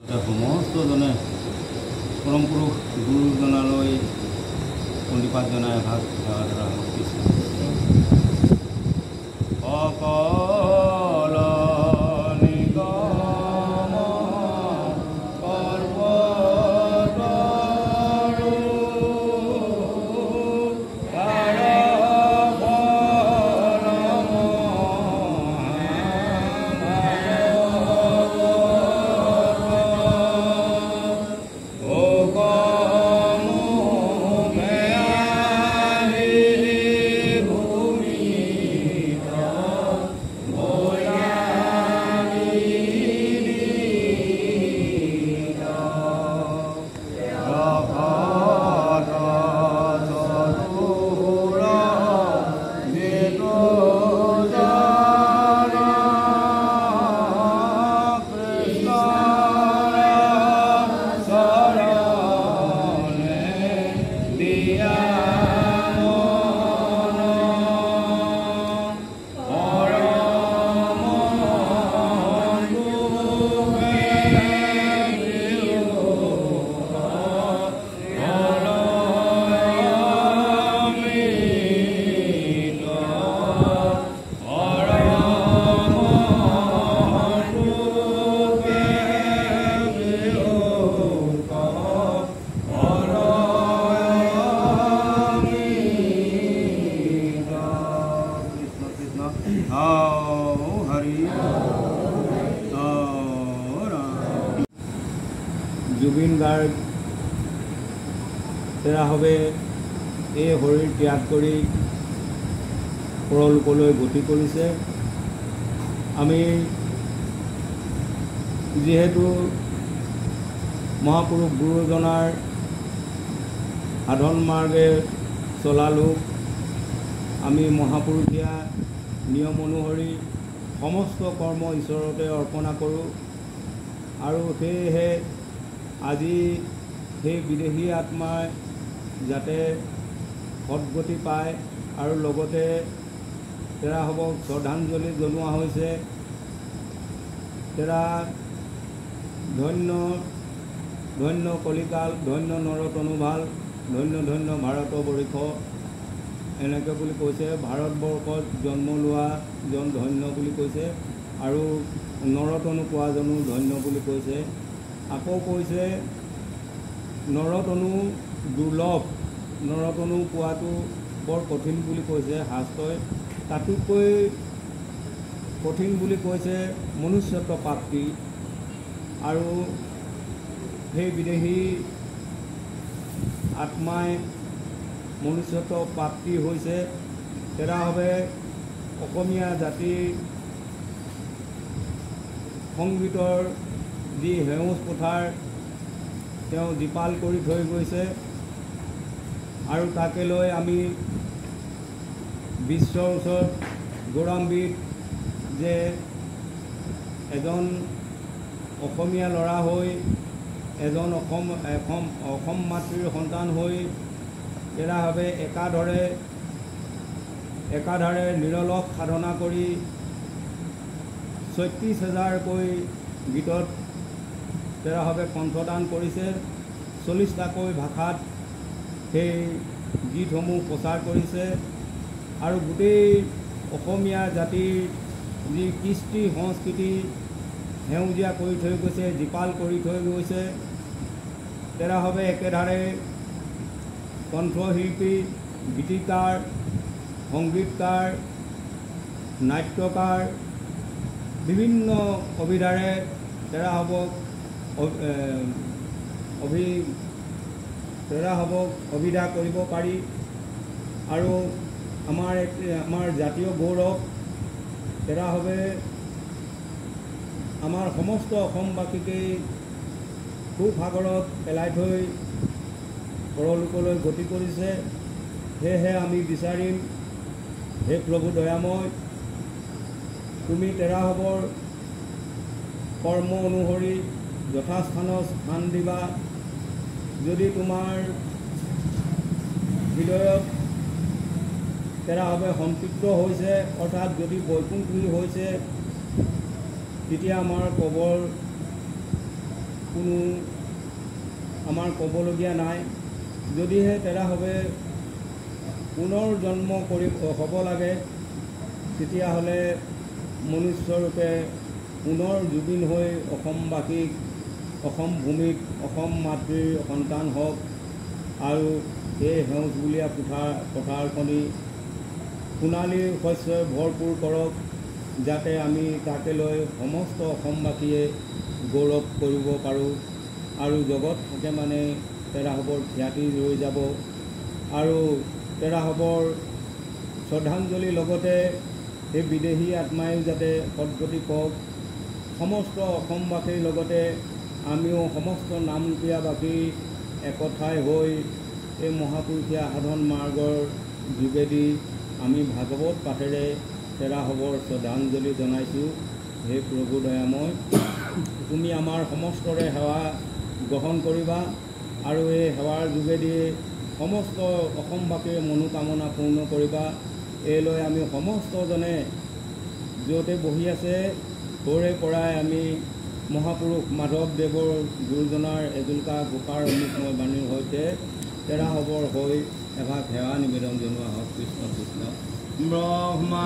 সমস্তজনে পৰম পুৰুষ গুৰুজনালৈ কণ্ডিপাত জনাই এভাগ সেৱা ধৰা কৃষ্ণ অকল নিগম পৰ্বতৰো জুবিন গাৰ্গ তেৰাহৱে এই শৰীৰ ত্যাগ কৰি পৰলোকলৈ গতি কৰিছে। আমি যিহেতু মহাপুৰুষ গুৰুজনাৰ সাধন মাৰ্গে চলা লোক, আমি মহাপুৰুষীয়া নিয়ম অনুসৰি সমস্ত কৰ্ম ঈশ্বৰতে অৰ্পণা কৰোঁ আৰু সেয়েহে আজি সেই বিদেশী আত্মাই যাতে সদ্গতি পায় আৰু লগতে তেৰাহৱক শ্ৰদ্ধাঞ্জলি জনোৱা হৈছে। তেৰা ধন্য ধন্য কলিকাল, ধন্য নৰতনুভাল, ধন্য ধন্য ভাৰতবৰ্ষ এনেকৈ বুলি কৈছে। ভাৰতবৰ্ষত জন্ম লোৱা জন ধন্য বুলি কৈছে আৰু নৰতনু পোৱাজনো ধন্য বুলি কৈছে। আকৌ কৈছে নৰতনু দুৰ্লভ, নৰতনু পোৱাটো বৰ কঠিন বুলি কৈছে শাস্ত্ৰই। তাতোতকৈ কঠিন বুলি কৈছে মনুষ্যত্ব প্ৰাপ্তি। আৰু সেই বিদেশী আত্মাই মনুষ্যত্ব প্ৰাপ্তি হৈছে। তেৰাহৱে অসমীয়া জাতিৰ সংগীতৰ যি সেউজ পথাৰ তেওঁ জীপাল কৰি থৈ গৈছে আৰু তাকে লৈ আমি বিশ্বৰ ওচৰত গৌৰৱান্বিত যে এজন অসমীয়া ল'ৰা হৈ, এজন অসম মাতৃৰ সন্তান হৈ তেৰাহৱে একাধাৰে নিৰলস সাধনা কৰি ৩৬,০০০কৈ গীতত তেৰাহৱে কণ্ঠদান কৰিছে। ৪০টাকৈ ভাষাত সেই গীতসমূহ প্ৰচাৰ কৰিছে আৰু গোটেই অসমীয়া জাতিৰ যি কৃষ্টি সংস্কৃতি সেউজীয়া কৰি থৈ গৈছে, জীপাল কৰি থৈ গৈছে। তেৰাহৱে একেধাৰে কণ্ঠশিল্পী, গীতিকাৰ, সংগীতকাৰ, নাট্যকাৰ বিভিন্ন অভিধাৰে তেৰাহৱক অভিধা কৰিব পাৰি। আৰু আমাৰ জাতীয় গৌৰৱ তেৰাহৱে আমাৰ সমস্ত অসমবাসীকেই সুসাগৰত পেলাই থৈ পৰলোকলৈ গতি কৰিছে। সেয়েহে আমি বিচাৰিম, হে প্ৰভু দয়াময়, তুমি তেৰাহৱৰ কৰ্ম অনুসৰি যথাস্থানত স্থান দিবা। যদি তোমাৰ হৃদয়ত তেৰাহৱে সন্তুষ্ট হৈছে, অৰ্থাৎ যদি বৈকুণ্ঠী হৈছে, তেতিয়া আমাৰ কবৰ কোনো আমাৰ ক'বলগীয়া নাই। যদিহে তেৰাসৱে পুনৰ জন্ম হ'ব লাগে তেতিয়াহ'লে মনুষ্যৰূপে পুনৰ জুবিন হৈ অসমবাসীক, অসম ভূমিক, অসম মাতৃৰ সন্তান হওক আৰু এই সেউজবুলীয়া পথাৰখনি সোণালী শস্যই ভৰপূৰ কৰক, যাতে আমি তাকে লৈ সমস্ত অসমবাসীয়ে গৌৰৱ কৰিব পাৰোঁ আৰু জগত থাকে মানে তেৰাসৱৰ খ্যাতি ৰৈ যাব। আৰু তেৰাসৱৰ শ্ৰদ্ধাঞ্জলিৰ লগতে এই বিদেশী আত্মায়ো যাতে সদ্গতি পাওক, সমস্ত অসমবাসীৰ লগতে আমিও সমস্ত নামপ্ৰিয়াবাসী একঠাই হৈ এই মহাপুৰুষীয়া সাধন মাৰ্গৰ যোগেদি আমি ভাগৱত পাঠেৰে তেৰাসৱৰ শ্ৰদ্ধাঞ্জলি জনাইছোঁ। হে প্ৰভু দয়াময়, তুমি আমাৰ সমস্তৰে সেৱা গ্ৰহণ কৰিবা আৰু এই সেৱাৰ যোগেদি সমস্ত অসমবাসীৰ মনোকামনা পূৰ্ণ কৰিবা। এইলৈ আমি সমস্তজনে য'তে বহি আছে সৰুৰে পৰাই আমি মহাপুৰুষ মাধৱদেৱৰ গুৰুজনাৰ এজোলকা গোপাৰ অনুষ্ময় বাণীৰ সৈতে তেৰাসৱৰ হৈ এভাগ সেৱা নিবেদন জনোৱা হওক। কৃষ্ণ কৃষ্ণ। ব্ৰহ্মা